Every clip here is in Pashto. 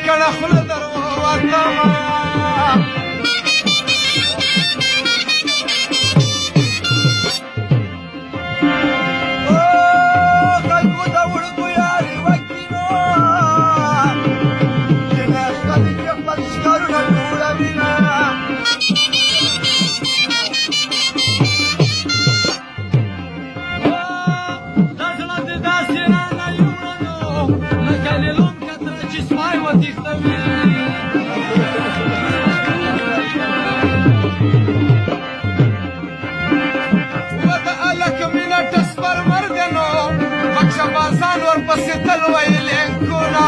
کړه خوله در ووتمه بازان ورپسې تل ویلینکونه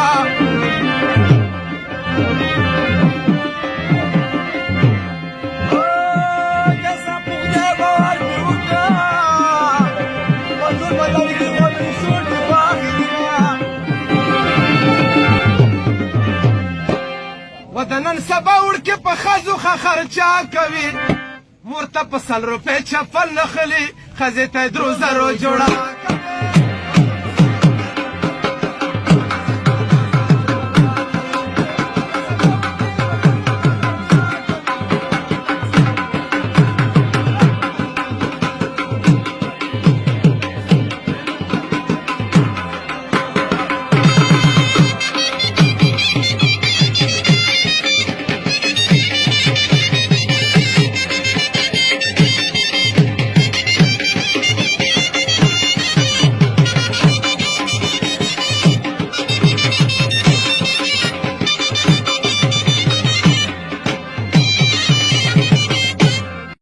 کسا پخدای باور مې وکړه په ټول بدن کې غوټې شوټې واخلینه و د نن سبا وړکې په ښځو ښه خرچا کوي مور ته په 100 روپۍ چپل نښلي ښځې ته یې 3 زرو جوړه